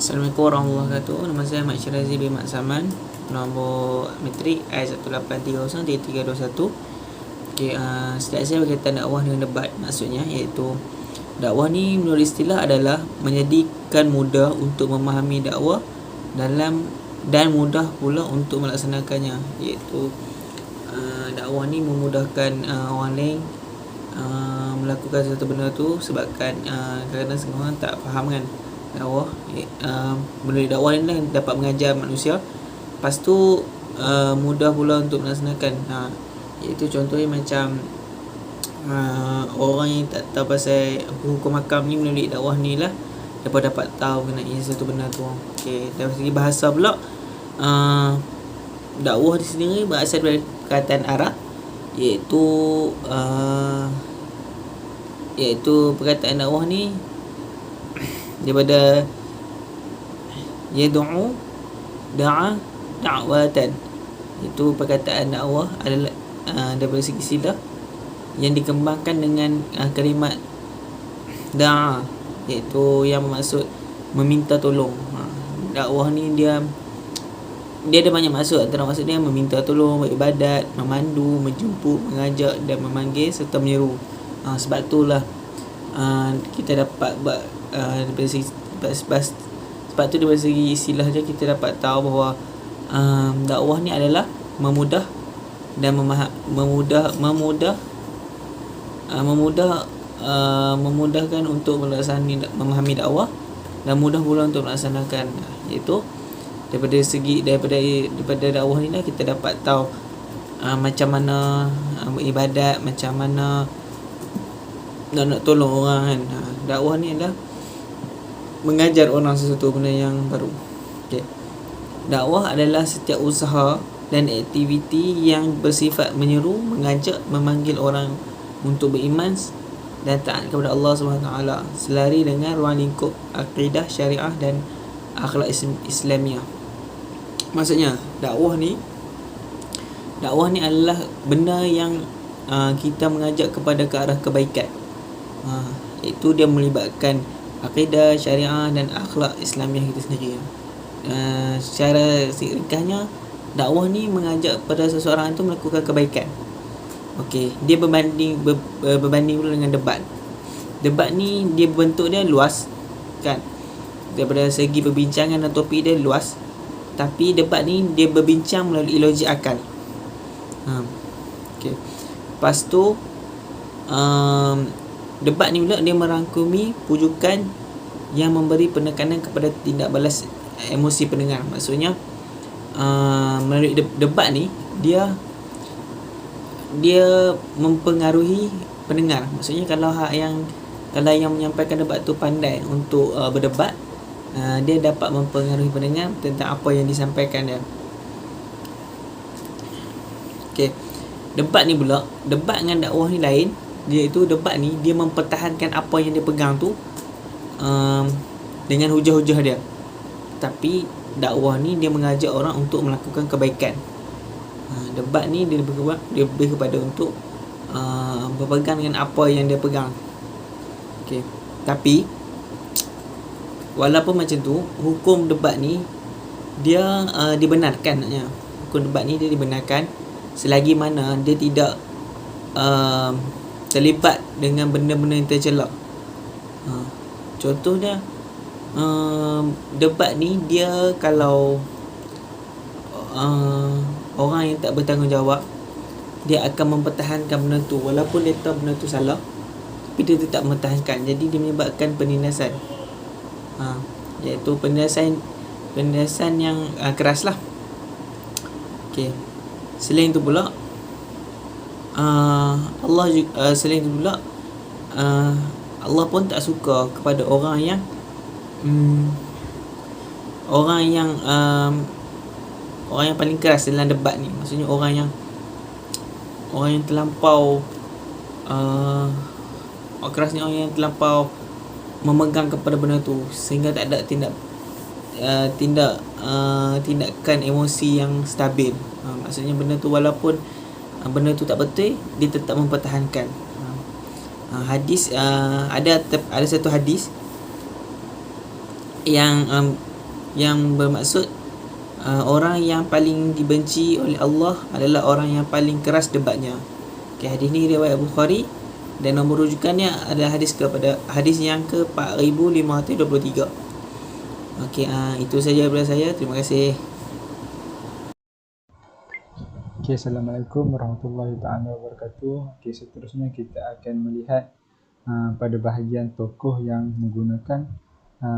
Assalamualaikum warahmatullahi wabarakatuh. Nama saya Mak Syirazi bin Mak Saman. Nombor matrik I183303321. Okey, slide saya berkaitan dakwah dengan debat. Maksudnya iaitu dakwah ni menurut istilah adalah menjadikan mudah untuk memahami dakwah dan mudah pula untuk melaksanakannya. Iaitu dakwah ni memudahkan orang lain melakukan sesuatu benda tu sebabkan kadang-kadang semua orang tak faham kan dakwah. Melalui dakwah ni dapat mengajar manusia, lepas tu mudah pula untuk melaksanakan. Iaitu contohnya macam orang yang tak tahu pasal hukum hakam ni, melalui dakwah ni lah dapat tahu mengenai satu benda tu. Okey, dari segi bahasa pula, dakwah di sendiri berasal dari perkataan Arab, iaitu perkataan dakwah ni daripada yad'u da'a da'watan. Itu perkataan dakwah adalah daripada segi istilah yang dikembangkan dengan kalimat da'a, iaitu yang bermaksud meminta tolong. Dakwah ni dia ada banyak maksud. Antara maksud dia meminta tolong, beribadat, memandu, menjemput, mengajak dan memanggil serta menyeru. Sebab itulah kita dapat daripada segi sebab tu daripada segi istilah je kita dapat tahu bahawa dakwah ni adalah memudahkan untuk memahami dakwah dan mudah pula untuk melaksanakan. Iaitu daripada dakwah ni lah kita dapat tahu macam mana beribadat, macam mana nak tolong orang kan. Dakwah ni adalah mengajar orang sesuatu benda yang baru. Okay. Dakwah adalah setiap usaha dan aktiviti yang bersifat menyeru, mengajak, memanggil orang untuk beriman dan taat kepada Allah SWT selari dengan ruang lingkup akidah, syariah dan akhlak Islamiah. Maksudnya dakwah ni adalah benda yang kita mengajak kepada ke arah kebaikan. Itu dia melibatkan akidah, syariah dan akhlak Islamiah kita sendiri. Secara ringkasnya, dakwah ni mengajak pada seseorang itu melakukan kebaikan. Okey, dia berbanding pula dengan debat. Debat ni dia bentuk dia luas kan. Daripada segi perbincangan dan topik dia luas. Tapi debat ni dia berbincang melalui logik akal. Okey. Lepas tu debat ni pula dia merangkumi pujukan yang memberi penekanan kepada tindak balas emosi pendengar. Maksudnya melalui debat ni dia mempengaruhi pendengar. Maksudnya kalau yang menyampaikan debat tu pandai untuk berdebat, dia dapat mempengaruhi pendengar tentang apa yang disampaikan dia. Okey. Debat ni pula, debat dengan dakwah ni lain. Iaitu debat ni dia mempertahankan apa yang dia pegang tu dengan hujah-hujah dia. Tapi dakwah ni dia mengajak orang untuk melakukan kebaikan. Debat ni dia lebih kepada untuk berpegang dengan apa yang dia pegang. Okey. Tapi walaupun macam tu, hukum debat ni dia dibenarkan maknanya. Hukum debat ni dia dibenarkan selagi mana dia tidak terlibat dengan benda-benda yang tercela. Contohnya debat ni dia kalau orang yang tak bertanggungjawab, dia akan mempertahankan benda tu walaupun dia tahu benda tu salah, tapi dia tetap mempertahankan. Jadi dia menyebabkan penindasan. Iaitu penindasan yang keras lah. Okey. Selain itu pula Allah pun tak suka kepada orang yang paling keras dalam debat ni. Maksudnya orang yang terlampau keras ni, orang yang terlampau memegang kepada benda tu sehingga tak ada tindakan emosi yang stabil. Maksudnya benda tu walaupun benda tu tak betul, dia tetap mempertahankan. Hadis ada satu hadis yang yang bermaksud orang yang paling dibenci oleh Allah adalah orang yang paling keras debatnya. Okay, hadis ni riwayat Bukhari dan nombor rujukannya adalah hadis yang ke 4523. Okey, itu saja daripada saya. Terima kasih. Okay, Assalamualaikum warahmatullahi wabarakatuh. Okay, seterusnya kita akan melihat pada bahagian tokoh yang menggunakan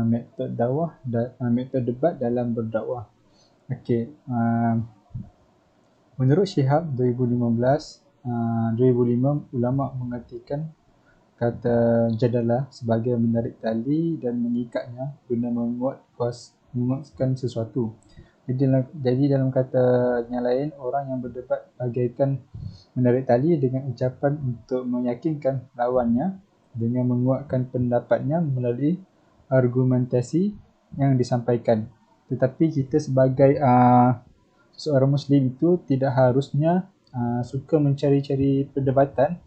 metod dakwah metod debat dalam berdakwah. Okay, menurut Shihab 2005 ulama mengartikan kata jadalah sebagai menarik tali dan mengikatnya guna menguatkan sesuatu. Jadi dalam kata yang lain, orang yang berdebat bagaikan menarik tali dengan ucapan untuk meyakinkan lawannya dengan menguatkan pendapatnya melalui argumentasi yang disampaikan. Tetapi kita sebagai seorang Muslim itu tidak harusnya suka mencari-cari perdebatan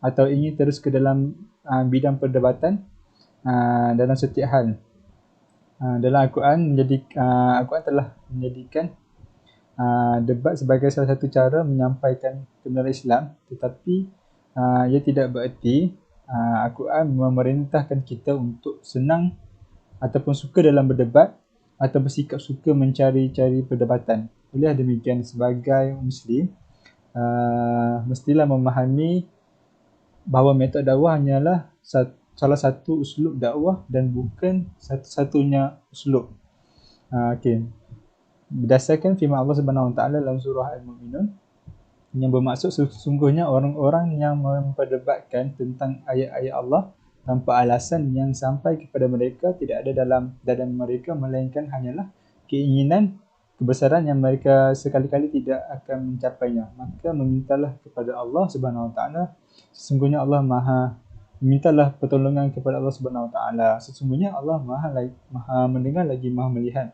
atau ingin terus ke dalam bidang perdebatan dalam setiap hal. Dalam Al-Quran Al-Quran telah menjadikan debat sebagai salah satu cara menyampaikan kebenaran Islam, tetapi ia tidak bererti Al-Quran memerintahkan kita untuk senang ataupun suka dalam berdebat atau bersikap suka mencari-cari perdebatan. Oleh demikian, sebagai Muslim mestilah memahami bahawa metod dakwah hanyalah salah satu uslub dakwah dan bukan satu-satunya uslub. Okay. Berdasarkan firman Allah Subhanahu Wa Taala dalam surah Al-Mu'minun yang bermaksud sesungguhnya orang-orang yang memperdebatkan tentang ayat-ayat Allah tanpa alasan yang sampai kepada mereka tidak ada dalam mereka melainkan hanyalah keinginan kebesaran yang mereka sekali-kali tidak akan mencapainya. Maka memintalah kepada Allah Subhanahu Wa Taala. Sesungguhnya Allah mintalah pertolongan kepada Allah Subhanahu Wa Taala. Sesungguhnya Allah Maha mendengar lagi Maha melihat.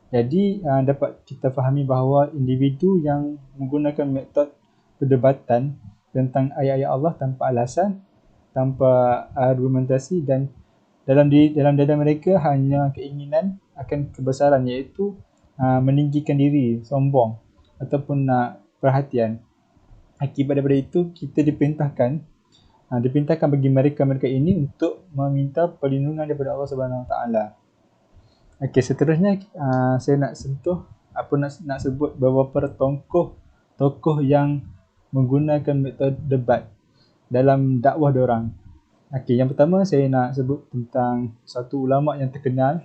Jadi dapat kita fahami bahawa individu yang menggunakan metod perdebatan tentang ayat-ayat Allah tanpa alasan, tanpa argumentasi dan dalam dada mereka hanya keinginan akan kebesaran, iaitu meninggikan diri, sombong ataupun perhatian. Akibat daripada itu kita diperintahkan bagi mereka ini untuk meminta perlindungan daripada Allah Subhanahu Wa Taala. Okey, seterusnya saya nak sentuh nak sebut beberapa tokoh yang menggunakan metode debat dalam dakwah diorang. Okey, yang pertama saya nak sebut tentang satu ulama yang terkenal,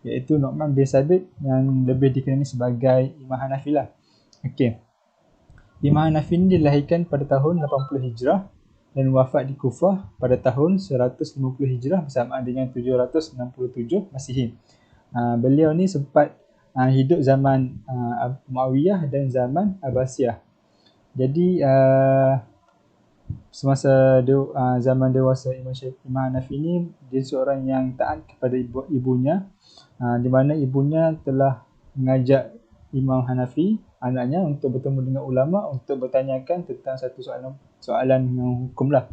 iaitu Nu'man bin Sabit yang lebih dikenali sebagai Imam Hanafi lah. Okey. Imam Hanafi ini dilahirkan pada tahun 80 Hijrah dan wafat di Kufah pada tahun 150 Hijrah bersamaan dengan 767 Masihi. Beliau ni sempat hidup zaman Muawiyah dan zaman Abbasiyah. Jadi semasa zaman dewasa Imam Hanafi ini, dia seorang yang taat kepada ibunya, di mana ibunya telah mengajak Imam Hanafi, anaknya, untuk bertemu dengan ulama untuk bertanyakan tentang satu soalan yang hukum lah.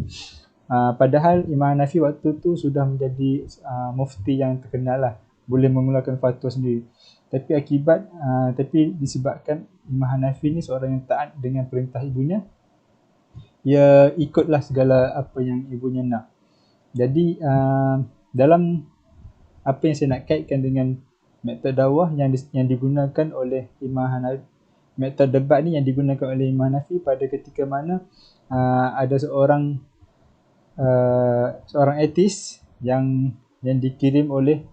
Padahal Imam Hanafi waktu tu sudah menjadi mufti yang terkenal lah, boleh mengeluarkan fatwa sendiri. Tapi disebabkan Imam Hanafi ni seorang yang taat dengan perintah ibunya, ia ikutlah segala apa yang ibunya nak. Jadi dalam apa yang saya nak kaitkan dengan metode dakwah yang digunakan oleh Imam Hanafi, metode debat ni yang digunakan oleh Imam Hanafi pada ketika mana ada seorang etis yang dikirim oleh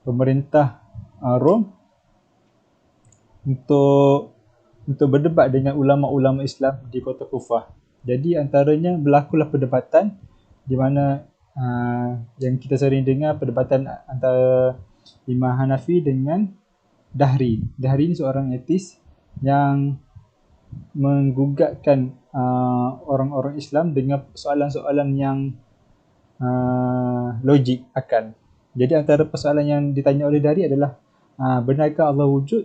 pemerintah Rom untuk berdebat dengan ulama-ulama Islam di kota Kufah. Jadi antaranya berlakulah perdebatan di mana yang kita sering dengar, perdebatan antara Imam Hanafi dengan Dahri. Dahri ni seorang etis yang menggugatkan orang-orang Islam dengan soalan-soalan yang logik, akal. Jadi antara persoalan yang ditanya oleh Dahri adalah benarkah Allah wujud?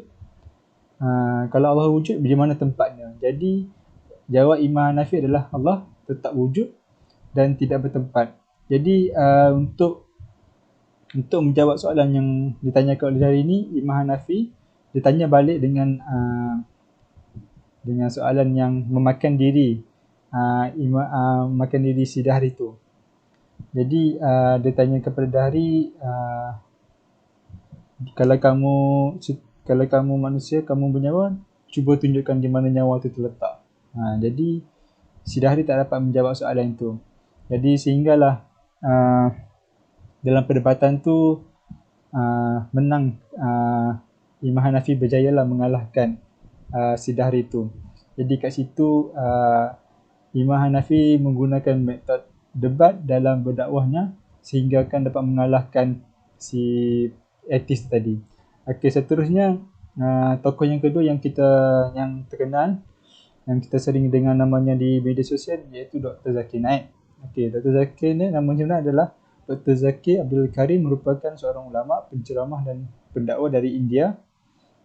Kalau Allah wujud, di mana tempatnya? Jadi jawab Imam Hanafi adalah Allah tetap wujud dan tidak bertempat. Jadi untuk untuk menjawab soalan yang ditanyakan oleh hari ini, Imam Hanafi ditanya balik dengan soalan yang memakan diri makan diri si Dahri tu. Jadi dia tanya kepada Dahri, kalau kamu manusia, kamu bernyawa, cuba tunjukkan di mana nyawa itu terletak. Jadi si Dahri tak dapat menjawab soalan itu. Jadi sehinggalah dalam perdebatan tu menang Imam Hanafi berjayalah mengalahkan si Dahri itu. Jadi kat situ Imam Hanafi menggunakan metod debat dalam berdakwahnya sehingga akan dapat mengalahkan si etis tadi. Okey, seterusnya tokoh yang kedua yang terkenal, yang kita sering dengar namanya di media sosial, iaitu Dr. Zakir Naik. Okey, Dr. Zakir Naik nama sebenar adalah Dr. Zakir Abdul Karim, merupakan seorang ulama, penceramah dan pendakwa dari India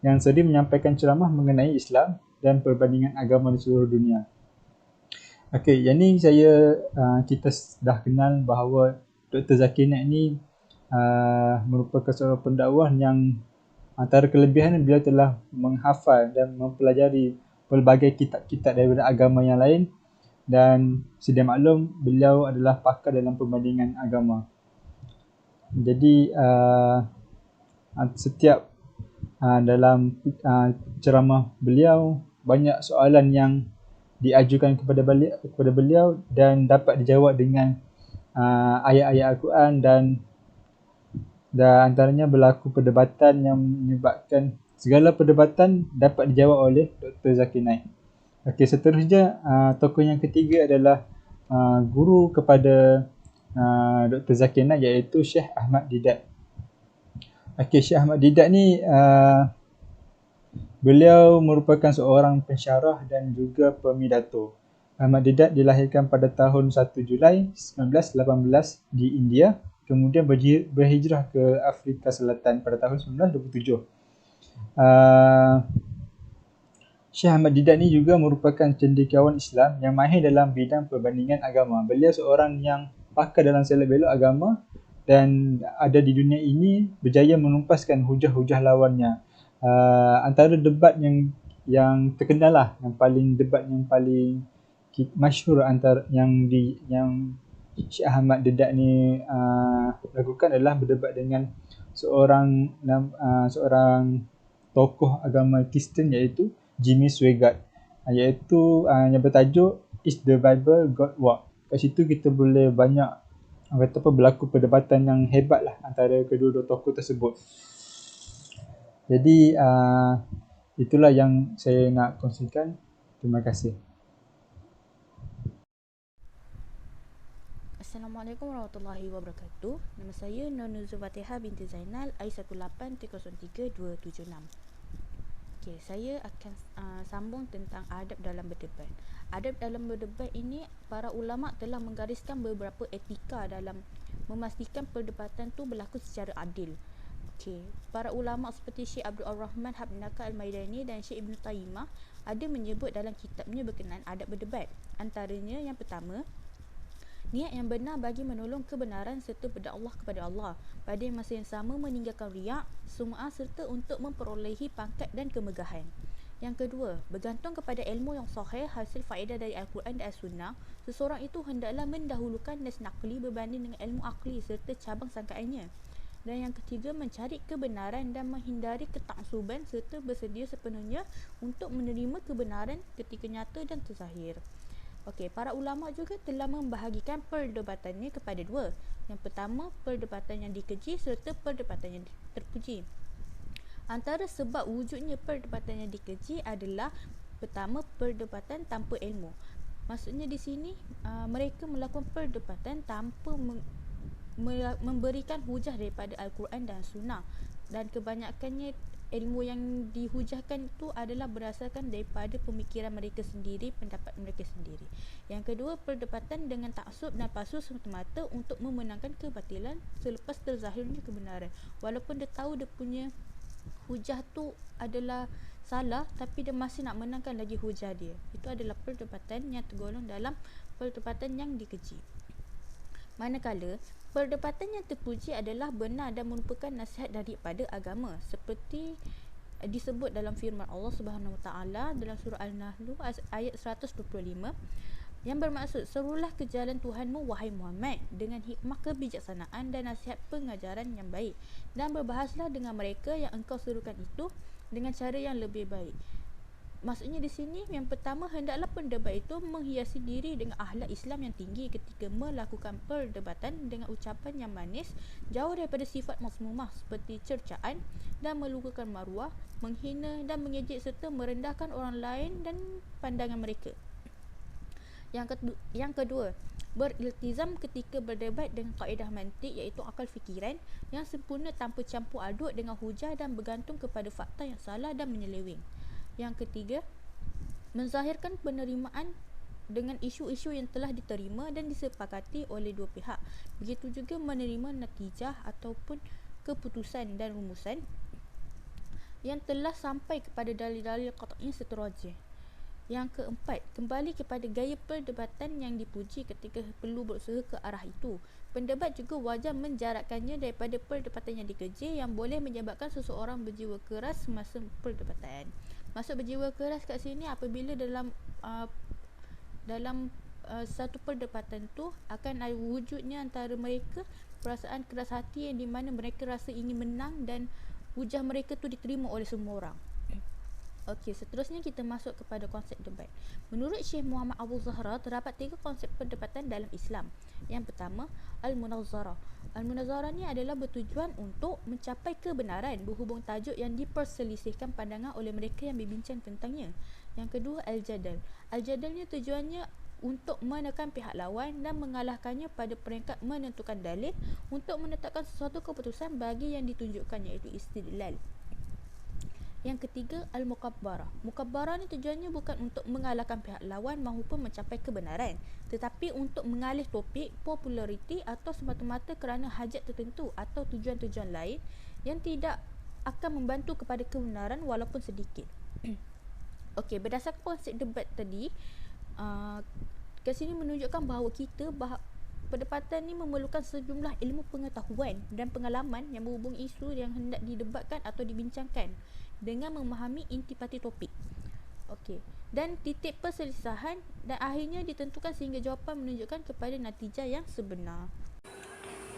yang sering menyampaikan ceramah mengenai Islam dan perbandingan agama di seluruh dunia. Okey, yang ni kita dah kenal bahawa Dr. Zakir Naik ni merupakan seorang pendakwah yang antara kelebihan beliau telah menghafal dan mempelajari pelbagai kitab-kitab daripada agama yang lain, dan sedia maklum beliau adalah pakar dalam perbandingan agama. Jadi setiap dalam ceramah beliau banyak soalan yang diajukan kepada beliau dan dapat dijawab dengan ayat-ayat Al-Quran, dan antaranya berlaku perdebatan yang menyebabkan segala perdebatan dapat dijawab oleh Dr. Zakir Naik. Okey, seterusnya tokoh yang ketiga adalah guru kepada Dr. Zakir Naik, iaitu Syekh Ahmad Didat. Okey, Syekh Ahmad Didat ni beliau merupakan seorang pensyarah dan juga pemidato. Ahmad Didat dilahirkan pada tahun 1 Julai 1918 di India, kemudian berhijrah ke Afrika Selatan pada tahun 1927. Syekh Ahmad Didat ni juga merupakan cendekiawan Islam yang mahir dalam bidang perbandingan agama. Beliau seorang yang pakar dalam selok-belok agama dan ada di dunia ini berjaya menumpaskan hujah-hujah lawannya. Antara debat yang terkenal lah, debat yang paling masyhur antara yang Syekh Ahmad Didat ni lakukan adalah berdebat dengan seorang tokoh agama Kristen, iaitu Jimmy Swaggart, iaitu yang bertajuk Is the Bible God Walk. Kat situ kita boleh banyak berlaku perdebatan yang hebat lah antara kedua-dua tokoh tersebut. Jadi itulah yang saya nak kongsikan. Terima kasih. Assalamualaikum warahmatullahi wabarakatuh. Nama saya Nur Fatihah binti Zainal, I1830276. Okey, saya akan sambung tentang adab dalam berdebat. Adab dalam berdebat ini, para ulama telah menggariskan beberapa etika dalam memastikan perdebatan tu berlaku secara adil. Okey, para ulama seperti Syekh Abdul Rahman Habnaka Al-Maidani dan Syekh Ibn Taymiyah ada menyebut dalam kitabnya berkenaan adab berdebat. Antaranya yang pertama, niat yang benar bagi menolong kebenaran serta berdakwah kepada Allah, pada masa yang sama meninggalkan riak, sum'ah serta untuk memperolehi pangkat dan kemegahan. Yang kedua, bergantung kepada ilmu yang sahih hasil faedah dari Al-Quran dan As-Sunnah. Seseorang itu hendaklah mendahulukan nas naqli berbanding dengan ilmu akli serta cabang sangkaannya. Dan yang ketiga, mencari kebenaran dan menghindari ketaksuban serta bersedia sepenuhnya untuk menerima kebenaran ketika nyata dan terzahir. Okey, para ulama juga telah membahagikan perdebatannya kepada dua. Yang pertama, perdebatan yang dikeji serta perdebatan yang terpuji. Antara sebab wujudnya perdebatan yang dikeji adalah pertama, perdebatan tanpa ilmu. Maksudnya di sini mereka melakukan perdebatan tanpa memberikan hujah daripada Al-Quran dan Sunnah, dan kebanyakannya ilmu yang dihujahkan itu adalah berdasarkan daripada pemikiran mereka sendiri, pendapat mereka sendiri. Yang kedua, perdebatan dengan taksub dan palsu semata-mata untuk memenangkan kebatilan selepas terzahirnya kebenaran. Walaupun dia tahu dia punya hujah tu adalah salah, tapi dia masih nak menangkan lagi hujah dia. Itu adalah perdebatan yang tergolong dalam perdebatan yang dikeji. Manakala Perdebatan yang terpuji adalah benar dan merupakan nasihat daripada agama, seperti disebut dalam firman Allah Subhanahu Wa Taala dalam surah Al-Nahl ayat 125 yang bermaksud, serulah ke jalan Tuhanmu wahai Muhammad dengan hikmah kebijaksanaan dan nasihat pengajaran yang baik, dan berbahaslah dengan mereka yang engkau serukan itu dengan cara yang lebih baik. Maksudnya di sini, yang pertama, hendaklah pendebat itu menghiasi diri dengan akhlak Islam yang tinggi ketika melakukan perdebatan dengan ucapan yang manis, jauh daripada sifat mazmumah seperti cercaan dan melukakan maruah, menghina dan mengejek serta merendahkan orang lain dan pandangan mereka. Yang kedua, beriltizam ketika berdebat dengan kaedah mantik, iaitu akal fikiran yang sempurna tanpa campur aduk dengan hujah dan bergantung kepada fakta yang salah dan menyeleweng. Yang ketiga, menzahirkan penerimaan dengan isu-isu yang telah diterima dan disepakati oleh dua pihak. Begitu juga menerima natijah ataupun keputusan dan rumusan yang telah sampai kepada dalil-dalil qat'i seterusnya. Yang keempat, kembali kepada gaya perdebatan yang dipuji ketika perlu berusaha ke arah itu. Pendebat juga wajar menjarakkannya daripada perdebatan yang dikeji yang boleh menyebabkan seseorang berjiwa keras semasa perdebatan. Maksud berjiwa keras kat sini apabila dalam satu perdebatan tu akan ada wujudnya antara mereka perasaan keras hati yang di mana mereka rasa ingin menang dan hujah mereka tu diterima oleh semua orang. Okey, seterusnya kita masuk kepada konsep debat. Menurut Syekh Muhammad Abu Zahra, terdapat 3 konsep perdebatan dalam Islam. Yang pertama, Al-Munazarah. Al-Munazarah ni adalah bertujuan untuk mencapai kebenaran berhubung tajuk yang diperselisihkan pandangan oleh mereka yang berbincang tentangnya. Yang kedua, Al-Jadal. Al-Jadal ni tujuannya untuk menekan pihak lawan dan mengalahkannya pada peringkat menentukan dalil untuk menetapkan sesuatu keputusan bagi yang ditunjukkan, iaitu istidlal. Yang ketiga, Al-Mukabbarah. Mukabbarah ni tujuannya bukan untuk mengalahkan pihak lawan maupun mencapai kebenaran, tetapi untuk mengalih topik, populariti atau semata-mata kerana hajat tertentu atau tujuan-tujuan lain yang tidak akan membantu kepada kebenaran walaupun sedikit. Okey, berdasarkan konsep debat tadi, kat sini menunjukkan bahawa perdebatan ni memerlukan sejumlah ilmu pengetahuan dan pengalaman yang berhubung isu yang hendak didebatkan atau dibincangkan dengan memahami intipati topik. Okey. Dan titik perselisihan dan akhirnya ditentukan sehingga jawapan menunjukkan kepada natijah yang sebenar.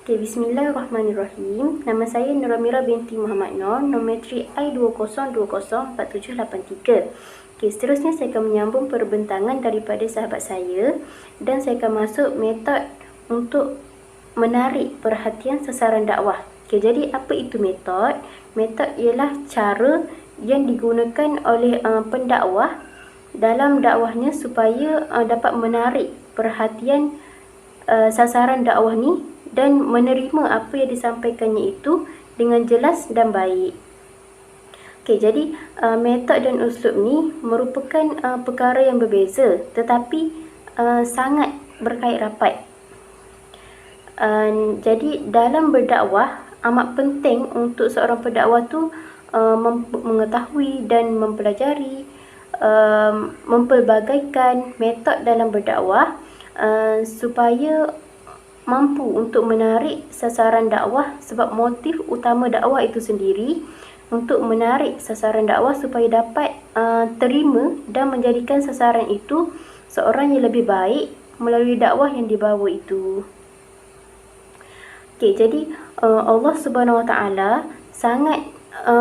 Okay, bismillahirrahmanirrahim. Nama saya Nur Amira binti Muhammad Nur, nometri I20204783. Okay, seterusnya saya akan menyambung perbentangan daripada sahabat saya dan saya akan masuk metod untuk menarik perhatian sasaran dakwah. Okay, jadi apa itu metod? Metod ialah cara yang digunakan oleh pendakwah dalam dakwahnya supaya dapat menarik perhatian sasaran dakwah ni dan menerima apa yang disampaikannya itu dengan jelas dan baik. Okay, jadi metod dan uslub ni merupakan perkara yang berbeza tetapi sangat berkait rapat. Jadi dalam berdakwah amat penting untuk seorang pendakwah tu mengetahui dan mempelajari, mempelbagaikan metod dalam berdakwah supaya mampu untuk menarik sasaran dakwah, sebab motif utama dakwah itu sendiri untuk menarik sasaran dakwah supaya dapat terima dan menjadikan sasaran itu seorang yang lebih baik melalui dakwah yang dibawa itu. Okay, jadi Allah Subhanahu Wa Taala sangat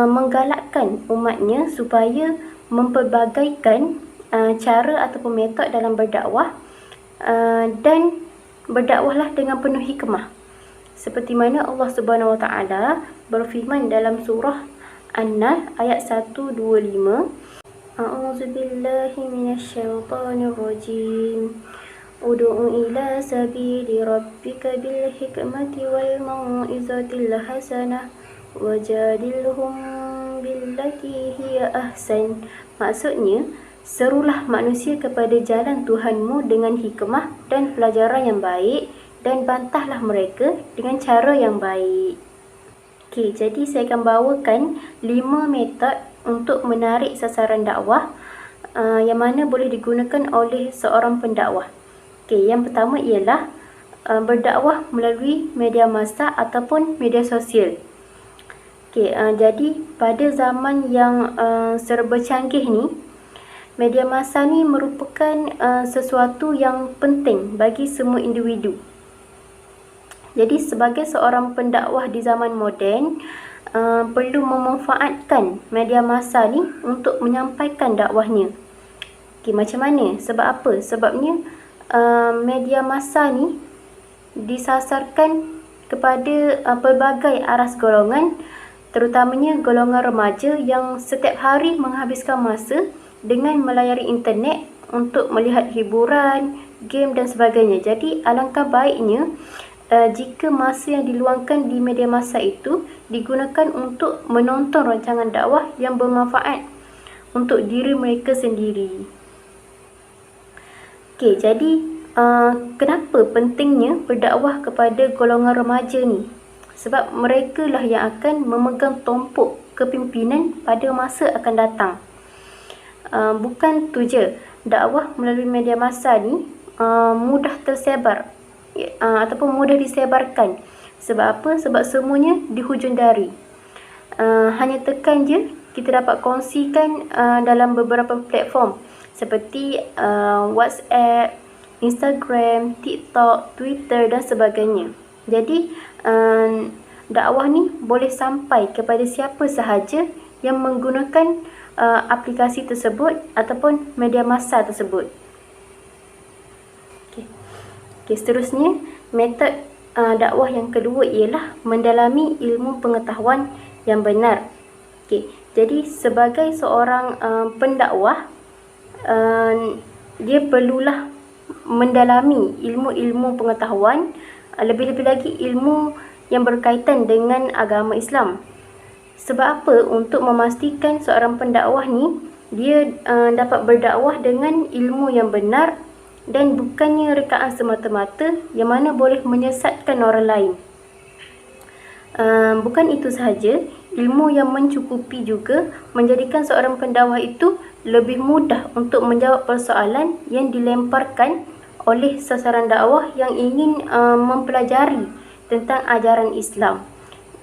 menggalakkan umatnya supaya mempelbagaikan cara ataupun metod dalam berdakwah dan berdakwahlah dengan penuh hikmah. Seperti mana Allah Subhanahu Wa Taala berfirman dalam surah An-Nahl ayat 125, A'udzubillahi minasyaitonirrajim. Ud'u ila sabili rabbika bil hikmati wal mau'izatil hasanah wajadilhum billati hiya ahsan. Maksudnya, serulah manusia kepada jalan Tuhanmu dengan hikmah dan pelajaran yang baik dan bantahlah mereka dengan cara yang baik. Okey, jadi saya akan bawakan 5 metod untuk menarik sasaran dakwah yang mana boleh digunakan oleh seorang pendakwah. Okey, yang pertama ialah berdakwah melalui media massa ataupun media sosial. Jadi pada zaman yang serba canggih ni, media massa ni merupakan sesuatu yang penting bagi semua individu. Jadi sebagai seorang pendakwah di zaman moden, perlu memanfaatkan media massa ni untuk menyampaikan dakwahnya. Macam mana? Sebab apa? Sebabnya media massa ni disasarkan kepada pelbagai aras golongan, terutamanya golongan remaja yang setiap hari menghabiskan masa dengan melayari internet untuk melihat hiburan, game dan sebagainya. Jadi alangkah baiknya jika masa yang diluangkan di media massa itu digunakan untuk menonton rancangan dakwah yang bermanfaat untuk diri mereka sendiri. Jadi kenapa pentingnya berdakwah kepada golongan remaja ni? Sebab mereka lah yang akan memegang tompok kepimpinan pada masa akan datang. Bukan tu je, dakwah melalui media massa ni mudah tersebar ataupun mudah disebarkan. Sebab apa? Sebab semuanya di hujung jari. Hanya tekan je, kita dapat kongsikan dalam beberapa platform seperti WhatsApp, Instagram, TikTok, Twitter dan sebagainya. Jadi dakwah ni boleh sampai kepada siapa sahaja yang menggunakan aplikasi tersebut ataupun media massa tersebut. Seterusnya, metod dakwah yang kedua ialah mendalami ilmu pengetahuan yang benar. Jadi sebagai seorang pendakwah, dia perlulah mendalami ilmu-ilmu pengetahuan, lebih-lebih lagi ilmu yang berkaitan dengan agama Islam. Sebab apa? Untuk memastikan seorang pendakwah ni dia dapat berdakwah dengan ilmu yang benar dan bukannya rekaan semata-mata yang mana boleh menyesatkan orang lain. Bukan itu sahaja, ilmu yang mencukupi juga menjadikan seorang pendakwah itu lebih mudah untuk menjawab persoalan yang dilemparkan oleh sasaran dakwah yang ingin mempelajari tentang ajaran Islam.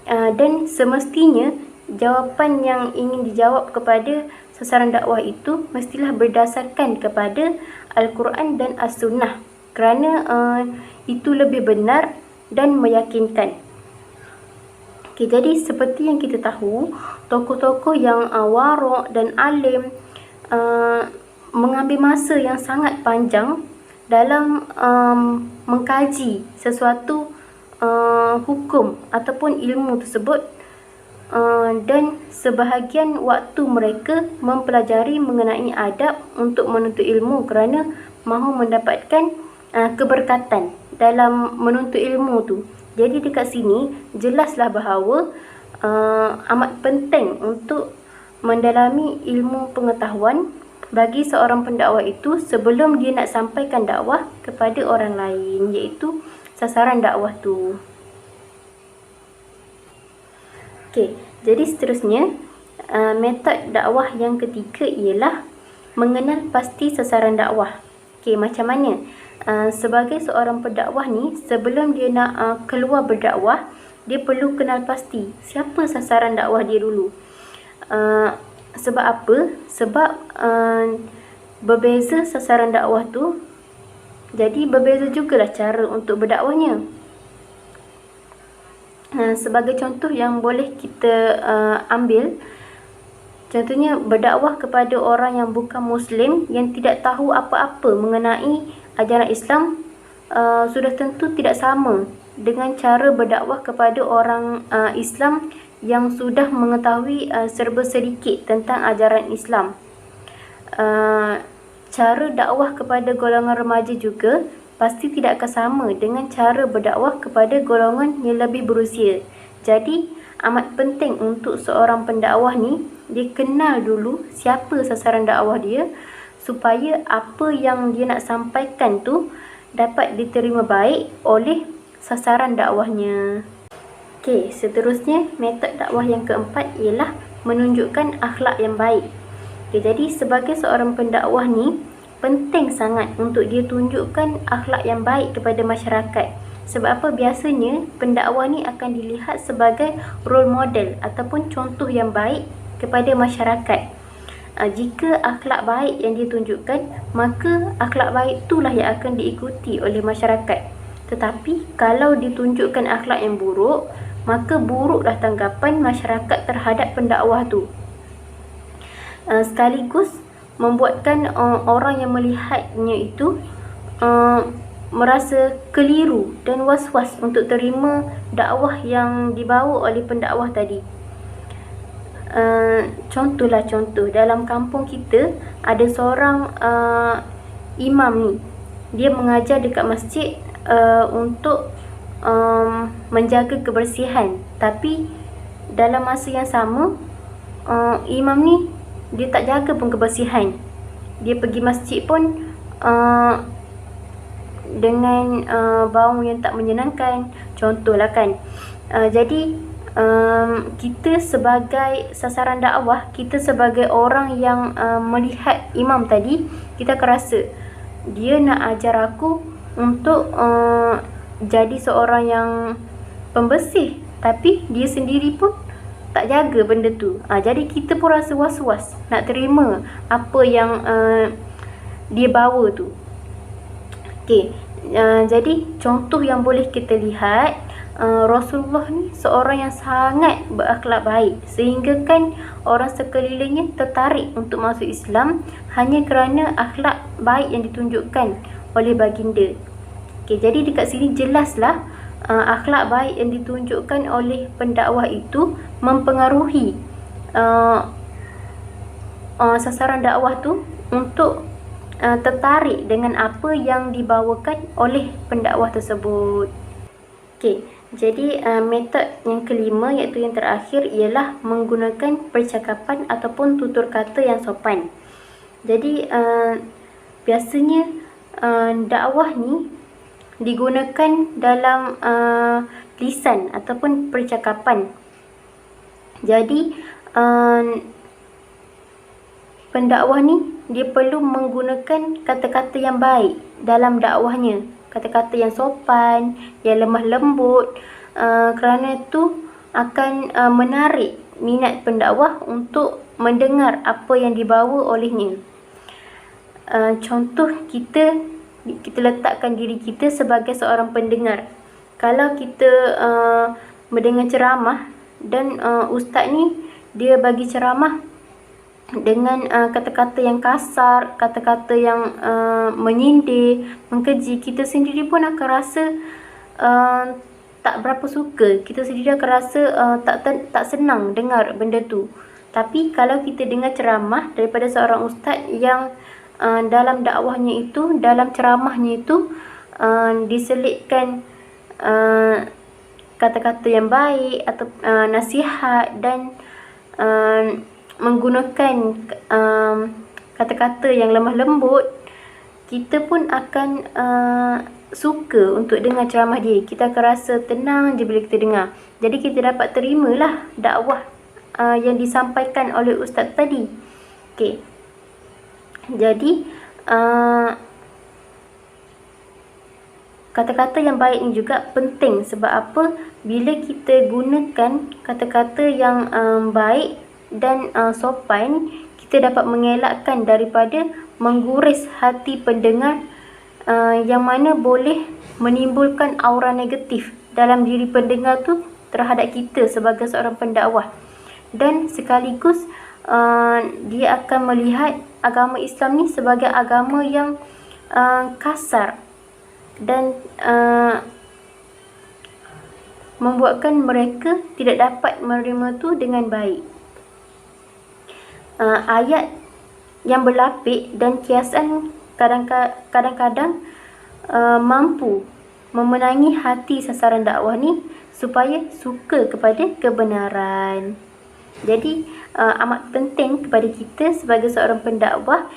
Dan semestinya jawapan yang ingin dijawab kepada sasaran dakwah itu mestilah berdasarkan kepada Al-Quran dan As-Sunnah, kerana itu lebih benar dan meyakinkan. Jadi seperti yang kita tahu, tokoh-tokoh yang warok dan alim mengambil masa yang sangat panjang dalam mengkaji sesuatu hukum ataupun ilmu tersebut, dan sebahagian waktu mereka mempelajari mengenai adab untuk menuntut ilmu kerana mahu mendapatkan keberkatan dalam menuntut ilmu tu. Jadi dekat sini jelaslah bahawa amat penting untuk mendalami ilmu pengetahuan bagi seorang pendakwah itu sebelum dia nak sampaikan dakwah kepada orang lain, iaitu sasaran dakwah tu. Jadi seterusnya, metod dakwah yang ketiga ialah mengenal pasti sasaran dakwah. Macam mana? Sebagai seorang pendakwah ni, sebelum dia nak keluar berdakwah, dia perlu kenal pasti siapa sasaran dakwah dia dulu. Sebab apa? Sebab berbeza sasaran dakwah tu, jadi berbeza jugalah cara untuk berdakwahnya. Sebagai contoh yang boleh kita ambil, contohnya berdakwah kepada orang yang bukan Muslim, yang tidak tahu apa-apa mengenai ajaran Islam, sudah tentu tidak sama dengan cara berdakwah kepada orang Islam yang sudah mengetahui serba sedikit tentang ajaran Islam. Cara dakwah kepada golongan remaja juga pasti tidak akan sama dengan cara berdakwah kepada golongan yang lebih berusia. Jadi amat penting untuk seorang pendakwah ni, dia kenal dulu siapa sasaran dakwah dia, supaya apa yang dia nak sampaikan tu dapat diterima baik oleh sasaran dakwahnya. Seterusnya, metod dakwah yang keempat ialah menunjukkan akhlak yang baik. Jadi sebagai seorang pendakwah ni, penting sangat untuk dia tunjukkan akhlak yang baik kepada masyarakat. Sebab apa? Biasanya pendakwah ni akan dilihat sebagai role model ataupun contoh yang baik kepada masyarakat. Jika akhlak baik yang ditunjukkan, maka akhlak baik itulah yang akan diikuti oleh masyarakat. Tetapi kalau ditunjukkan akhlak yang buruk, maka buruklah tanggapan masyarakat terhadap pendakwah tu. Sekaligus membuatkan orang yang melihatnya itu merasa keliru dan was-was untuk terima dakwah yang dibawa oleh pendakwah tadi. Contoh dalam kampung kita ada seorang imam ni, dia mengajar dekat masjid untuk menjaga kebersihan, tapi dalam masa yang sama imam ni dia tak jaga pun kebersihan. Dia pergi masjid pun dengan bau yang tak menyenangkan, contohlah kan. Jadi kita sebagai sasaran dakwah, kita sebagai orang yang melihat imam tadi, kita akan rasa dia nak ajar aku untuk jadi seorang yang pembersih, tapi dia sendiri pun tak jaga benda tu. Jadi kita pun rasa was-was nak terima apa yang dia bawa tu. Okey, jadi contoh yang boleh kita lihat, Rasulullah ni seorang yang sangat berakhlak baik, sehingga kan orang sekelilingnya tertarik untuk masuk Islam hanya kerana akhlak baik yang ditunjukkan oleh baginda. Okey, jadi dekat sini jelaslah akhlak baik yang ditunjukkan oleh pendakwah itu mempengaruhi sasaran dakwah tu untuk tertarik dengan apa yang dibawakan oleh pendakwah tersebut. Okey, jadi metod yang kelima, iaitu yang terakhir, ialah menggunakan percakapan ataupun tutur kata yang sopan. Jadi biasanya dakwah ni digunakan dalam lisan ataupun percakapan. Jadi pendakwah ni dia perlu menggunakan kata-kata yang baik dalam dakwahnya, kata-kata yang sopan, yang lemah lembut, kerana itu akan menarik minat pendakwah untuk mendengar apa yang dibawa olehnya. Contoh, kita letakkan diri kita sebagai seorang pendengar. Kalau kita mendengar ceramah dan ustaz ni dia bagi ceramah dengan kata-kata yang kasar, kata-kata yang menyindir, mengkeji, kita sendiri pun akan rasa tak berapa suka. Kita sendiri akan rasa tak senang dengar benda tu. Tapi kalau kita dengar ceramah daripada seorang ustaz yang dalam dakwahnya itu, dalam ceramahnya itu diselitkan kata-kata yang baik atau nasihat dan menggunakan kata-kata yang lemah lembut, kita pun akan suka untuk dengar ceramah dia. Kita akan rasa tenang je bila kita dengar. Jadi kita dapat terimalah dakwah yang disampaikan oleh ustaz tadi. Okey. Jadi kata-kata yang baik ni juga penting. Sebab apa? Bila kita gunakan kata-kata yang baik dan sopan, kita dapat mengelakkan daripada mengguris hati pendengar, yang mana boleh menimbulkan aura negatif dalam diri pendengar tu terhadap kita sebagai seorang pendakwah. Dan sekaligus dia akan melihat agama Islam ni sebagai agama yang kasar dan membuatkan mereka tidak dapat menerima tu dengan baik. Ayat yang berlapik dan kiasan kadang-kadang mampu memenangi hati sasaran dakwah ni supaya suka kepada kebenaran. Jadi amat penting kepada kita sebagai seorang pendakwah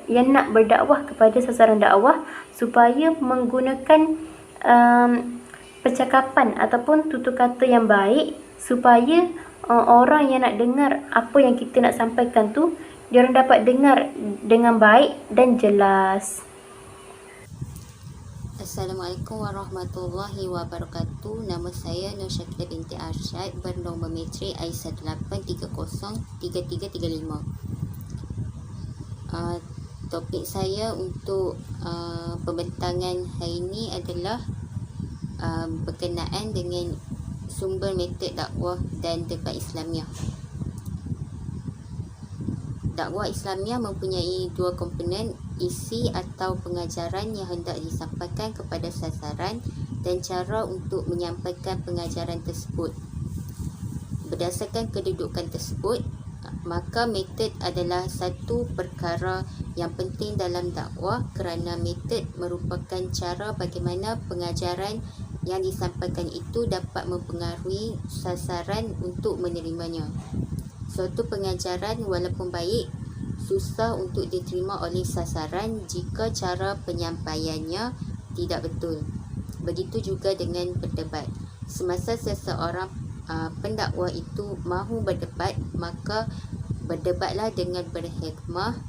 yang nak berdakwah kepada sasaran dakwah, supaya menggunakan percakapan ataupun tutur kata yang baik, supaya orang yang nak dengar apa yang kita nak sampaikan tu, dia orang dapat dengar dengan baik dan jelas. Assalamualaikum warahmatullahi wabarakatuh. Nama saya Nur Syakilah binti Arsyad, bernombor metrik I18303335. Topik saya untuk pembentangan hari ini adalah berkenaan dengan sumber metod dakwah dan debat Islamiah. Dakwah Islamiah mempunyai dua komponen, isi atau pengajaran yang hendak disampaikan kepada sasaran dan cara untuk menyampaikan pengajaran tersebut. Berdasarkan kedudukan tersebut, maka metod adalah satu perkara yang penting dalam dakwah kerana metod merupakan cara bagaimana pengajaran yang disampaikan itu dapat mempengaruhi sasaran untuk menerimanya. Suatu pengajaran walaupun baik, susah untuk diterima oleh sasaran jika cara penyampaiannya tidak betul. Begitu juga dengan berdebat. Semasa seseorang pendakwa itu mahu berdebat, maka berdebatlah dengan berhikmah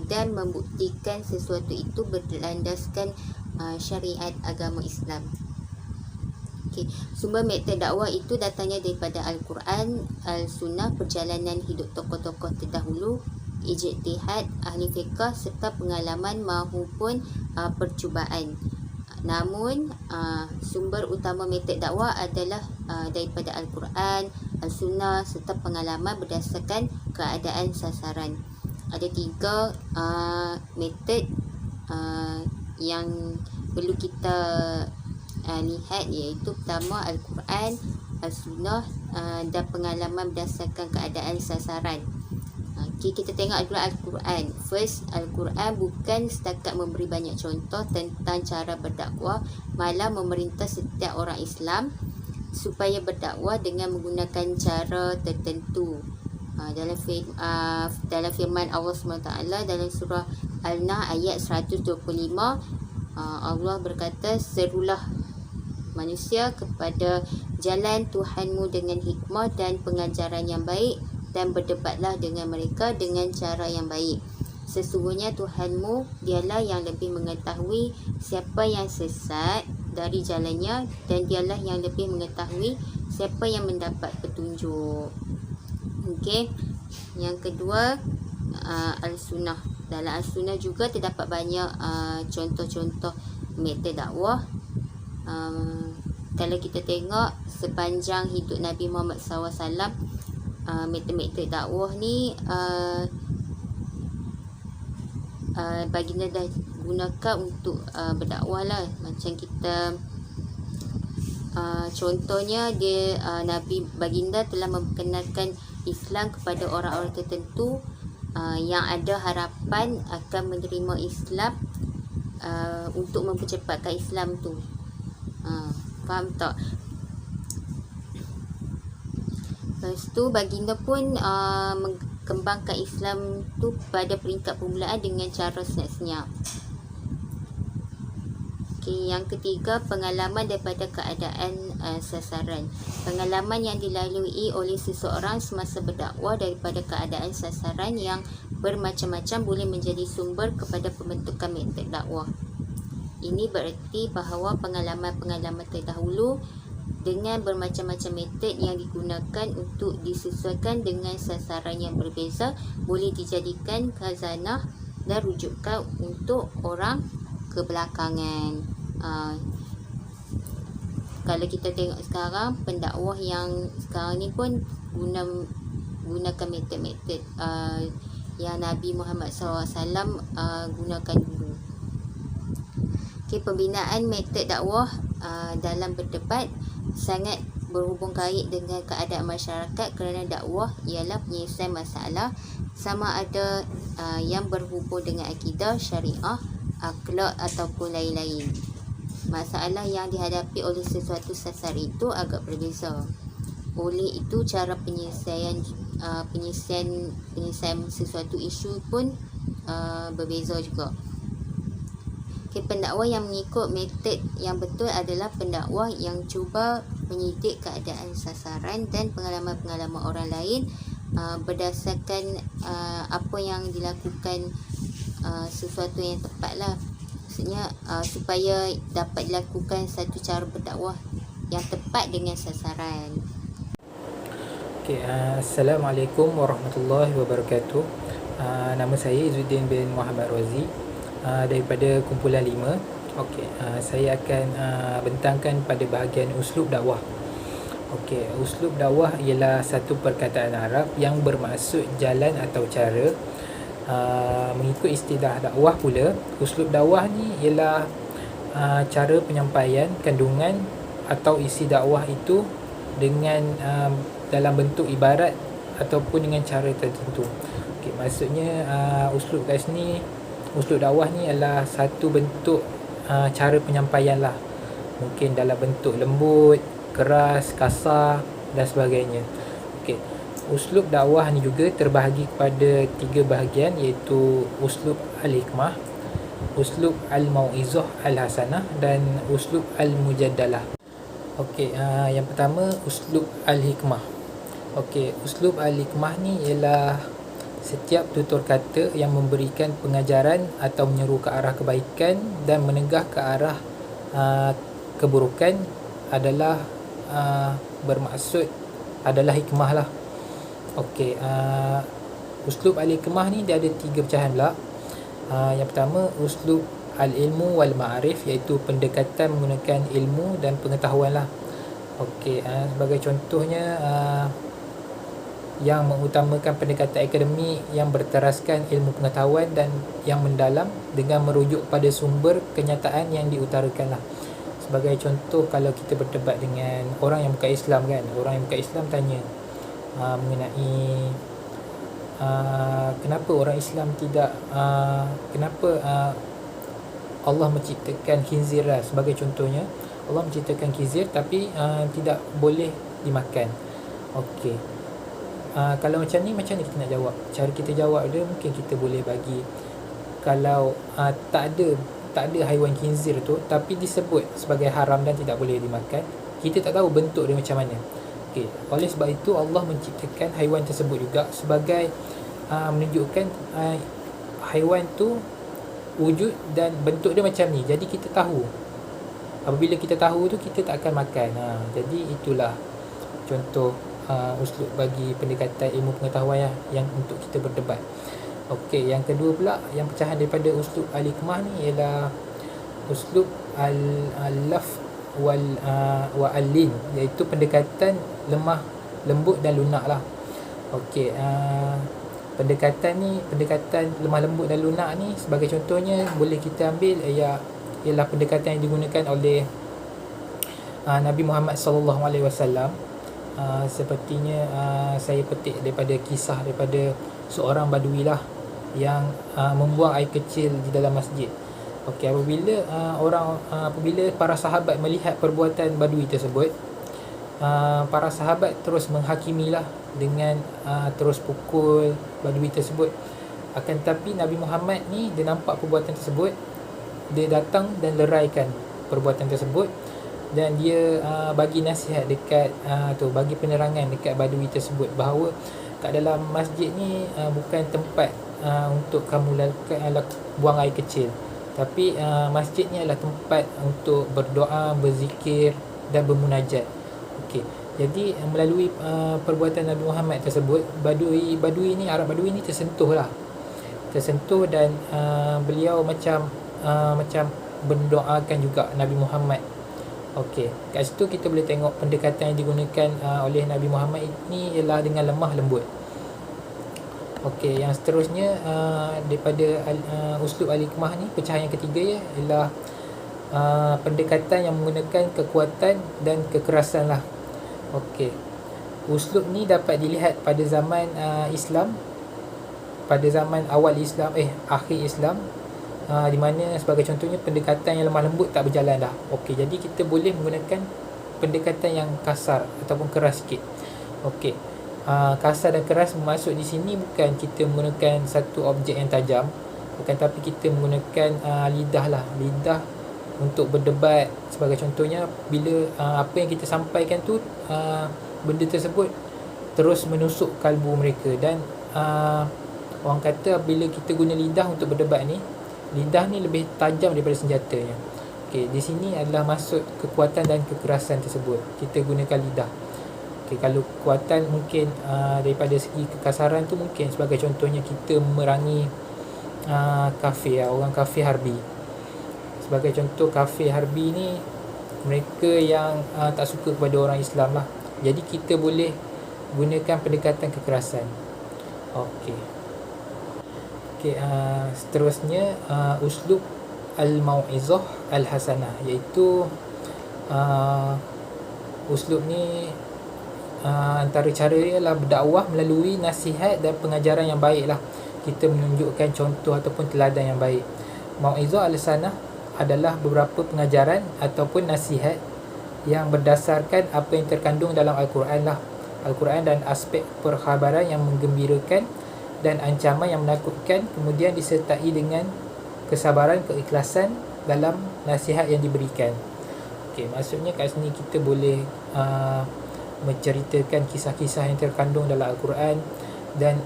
dan membuktikan sesuatu itu berlandaskan syariat agama Islam. Sumber metod dakwah itu datangnya daripada Al-Quran, Al-Sunnah, perjalanan hidup tokoh-tokoh terdahulu, ijtihad ahli fiqh serta pengalaman maupun percubaan. Namun sumber utama metod dakwah adalah daripada Al-Quran, Al-Sunnah serta pengalaman berdasarkan keadaan sasaran. Ada tiga metod yang perlu kita lihat, iaitu pertama Al-Quran, Al-Sunnah dan pengalaman berdasarkan keadaan sasaran. Kita tengok dulu Al-Quran. First, Al-Quran bukan setakat memberi banyak contoh tentang cara berdakwah, malah memerintah setiap orang Islam supaya berdakwah dengan menggunakan cara tertentu. Dalam firman Allah SWT dalam surah Al-Nahl ayat 125, Allah berkata, serulah manusia kepada jalan Tuhanmu dengan hikmah dan pengajaran yang baik, dan berdebatlah dengan mereka dengan cara yang baik. Sesungguhnya Tuhanmu dialah yang lebih mengetahui siapa yang sesat dari jalannya, dan dialah yang lebih mengetahui siapa yang mendapat petunjuk. Yang kedua, Al-Sunnah. Dalam Al-Sunnah juga terdapat banyak contoh-contoh metod dakwah. Kalau kita tengok sepanjang hidup Nabi Muhammad SAW, metod-metod dakwah ni baginda dah gunakan untuk berdakwah lah. Macam kita contohnya dia Nabi baginda telah memperkenalkan Islam kepada orang-orang tertentu yang ada harapan akan menerima Islam untuk mempercepatkan Islam tu. Faham tak? Lepas tu baginda pun mengembangkan Islam tu pada peringkat permulaan dengan cara senyap-senyap. Yang ketiga, pengalaman daripada keadaan sasaran. Pengalaman yang dilalui oleh seseorang semasa berdakwah daripada keadaan sasaran yang bermacam-macam boleh menjadi sumber kepada pembentukan metod dakwah. Ini bererti bahawa pengalaman-pengalaman terdahulu dengan bermacam-macam metod yang digunakan untuk disesuaikan dengan sasaran yang berbeza boleh dijadikan khazanah dan rujukan untuk orang kebelakangan. Kalau kita tengok sekarang, pendakwah yang sekarang ni pun gunakan metod-metod yang Nabi Muhammad SAW gunakan dulu. Pembinaan metod dakwah dalam berdebat sangat berhubung kait dengan keadaan masyarakat kerana dakwah ialah penyelesaian masalah, sama ada yang berhubung dengan akidah, syariah, akhlak ataupun lain-lain. Masalah yang dihadapi oleh sesuatu sasaran itu agak berbeza. Oleh itu cara penyelesaian sesuatu isu pun berbeza juga. Pendakwa yang mengikut metod yang betul adalah pendakwa yang cuba menyidik keadaan sasaran dan pengalaman-pengalaman orang lain berdasarkan apa yang dilakukan sesuatu yang tepatlah. Maksudnya supaya dapat dilakukan satu cara berdakwah yang tepat dengan sasaran. Assalamualaikum warahmatullahi wabarakatuh. Nama saya Izzuddin bin Muhammad Razi daripada kumpulan 5. Saya akan bentangkan pada bahagian uslub dakwah. Uslub dakwah ialah satu perkataan Arab yang bermaksud jalan atau cara. Mengikut istilah dakwah pula, uslub dakwah ni ialah cara penyampaian kandungan atau isi dakwah itu dengan dalam bentuk ibarat ataupun dengan cara tertentu. Maksudnya uslub kat sini, uslub dakwah ni adalah satu bentuk cara penyampaian lah. Mungkin dalam bentuk lembut, keras, kasar dan sebagainya. Uslub dakwah ni juga terbahagi kepada 3 bahagian, iaitu uslub al-hikmah, uslub al-mau'izah al-hasanah dan uslub al-mujadalah. Yang pertama uslub al-hikmah. Uslub al-hikmah ni ialah setiap tutur kata yang memberikan pengajaran atau menyeru ke arah kebaikan dan menegah ke arah keburukan adalah bermaksud adalah hikmah lah. Uslub al-hikmah ni dia ada 3 pecahan pula. Yang pertama uslub al-ilmu wal ma'arif, iaitu pendekatan menggunakan ilmu dan pengetahuan lah. Sebagai contohnya yang mengutamakan pendekatan akademik yang berteraskan ilmu pengetahuan dan yang mendalam dengan merujuk pada sumber kenyataan yang diutarakan lah. Sebagai contoh, kalau kita berdebat dengan orang yang bukan Islam kan, orang yang bukan Islam tanya mengenai kenapa orang Islam tidak kenapa Allah menciptakan khinzir lah. Sebagai contohnya, Allah menciptakan khinzir tapi tidak boleh dimakan. Kalau macam ni kita nak jawab? Cara kita jawab dia mungkin kita boleh bagi, kalau tak ada haiwan khinzir tu tapi disebut sebagai haram dan tidak boleh dimakan, kita tak tahu bentuk dia macam mana. Oleh sebab itu Allah menciptakan haiwan tersebut juga sebagai menunjukkan haiwan tu wujud dan bentuk dia macam ni. Jadi kita tahu. Apabila kita tahu tu, kita tak akan makan. Jadi itulah contoh uslub bagi pendekatan ilmu pengetahuan yang untuk kita berdebat. Yang kedua pula, yang pecahan daripada uslub al-hikmah ni ialah uslub al-laf wa al-lin, iaitu pendekatan lemah, lembut dan lunak lah. Pendekatan lemah lembut dan lunak ni, sebagai contohnya boleh kita ambil ialah pendekatan yang digunakan oleh Nabi Muhammad SAW. Sepertinya saya petik daripada kisah daripada seorang badui lah yang membuang air kecil di dalam masjid. Apabila para sahabat melihat perbuatan badui tersebut, para sahabat terus menghakimilah dengan terus pukul badui tersebut. Akan tetapi Nabi Muhammad ni, dia nampak perbuatan tersebut, dia datang dan leraikan perbuatan tersebut, dan dia bagi nasihat dekat bagi penerangan dekat badui tersebut bahawa kat dalam masjid ni bukan tempat untuk kamu buang air kecil, tapi masjid ni adalah tempat untuk berdoa, berzikir dan bermunajat. Jadi melalui perbuatan Nabi Muhammad tersebut, badui ni, Arab badui ni tersentuh dan beliau macam mendoakan juga Nabi Muhammad. Kat situ kita boleh tengok pendekatan yang digunakan oleh Nabi Muhammad ini ialah dengan lemah lembut. Yang seterusnya daripada uslub al-hikmah ni, pecahan yang ketiga ialah pendekatan yang menggunakan kekuatan dan kekerasan lah. Uslub ni dapat dilihat pada zaman Islam, pada zaman awal Islam, akhir Islam, di mana sebagai contohnya pendekatan yang lemah lembut tak berjalan dah. Jadi kita boleh menggunakan pendekatan yang kasar ataupun keras sikit. Kasar dan keras bermaksud di sini bukan kita menggunakan satu objek yang tajam, bukan, tapi kita menggunakan lidah untuk berdebat. Sebagai contohnya, bila apa yang kita sampaikan tu, benda tersebut terus menusuk kalbu mereka, dan orang kata bila kita guna lidah untuk berdebat ni, lidah ni lebih tajam daripada senjatanya. Okey, di sini adalah maksud kekuatan dan kekerasan tersebut. Kita gunakan lidah. Okey, kalau kekuatan mungkin daripada segi kekasaran tu mungkin sebagai contohnya kita memerangi kafir, orang kafir harbi. Sebagai contoh, kafir harbi ni mereka yang tak suka kepada orang Islam lah. Jadi kita boleh gunakan pendekatan kekerasan. Okey. Seterusnya uslub al-mau'izah al-hasanah, iaitu uslub ni antara cara dia adalah berdakwah melalui nasihat dan pengajaran yang baik lah. Kita menunjukkan contoh ataupun teladan yang baik. Mau'izah al-hasanah adalah beberapa pengajaran ataupun nasihat yang berdasarkan apa yang terkandung dalam Al-Quran lah. Al-Quran dan aspek perkhabaran yang menggembirakan dan ancaman yang menakutkan, kemudian disertai dengan kesabaran, keikhlasan dalam nasihat yang diberikan. Okey, maksudnya kat sini kita boleh menceritakan kisah-kisah yang terkandung dalam Al-Quran, dan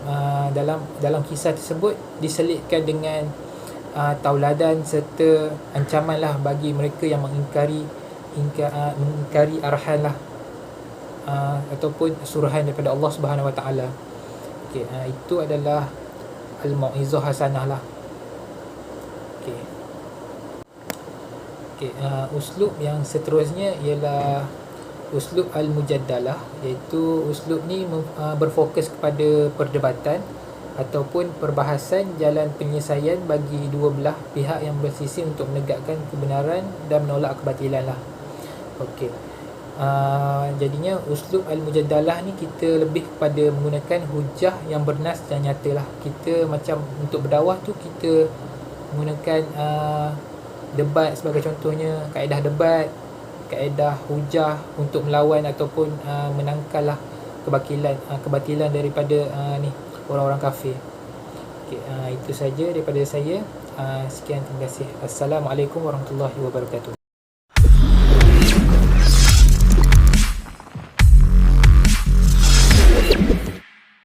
dalam kisah tersebut diselitkan dengan tauladan serta ancaman lah bagi mereka yang mengingkari arahan lah ataupun suruhan daripada Allah Subhanahu Wa Taala. Okey, itu adalah al-mau'izah hasanah lah. Okey, uslub yang seterusnya ialah uslub al-mujaddalah, iaitu uslub ni berfokus kepada perdebatan ataupun perbahasan jalan penyelesaian bagi dua belah pihak yang bersisi untuk menegakkan kebenaran dan menolak kebatilan lah. Okey. Jadinya uslub al-mujaddalah ni kita lebih kepada menggunakan hujah yang bernas dan nyata lah. Kita macam untuk berdakwah tu kita menggunakan debat sebagai contohnya, kaedah debat, kaedah hujah untuk melawan ataupun menangkal lah kebatilan daripada orang-orang kafir. Okey, itu saja daripada saya. Sekian, terima kasih. Assalamualaikum warahmatullahi wabarakatuh.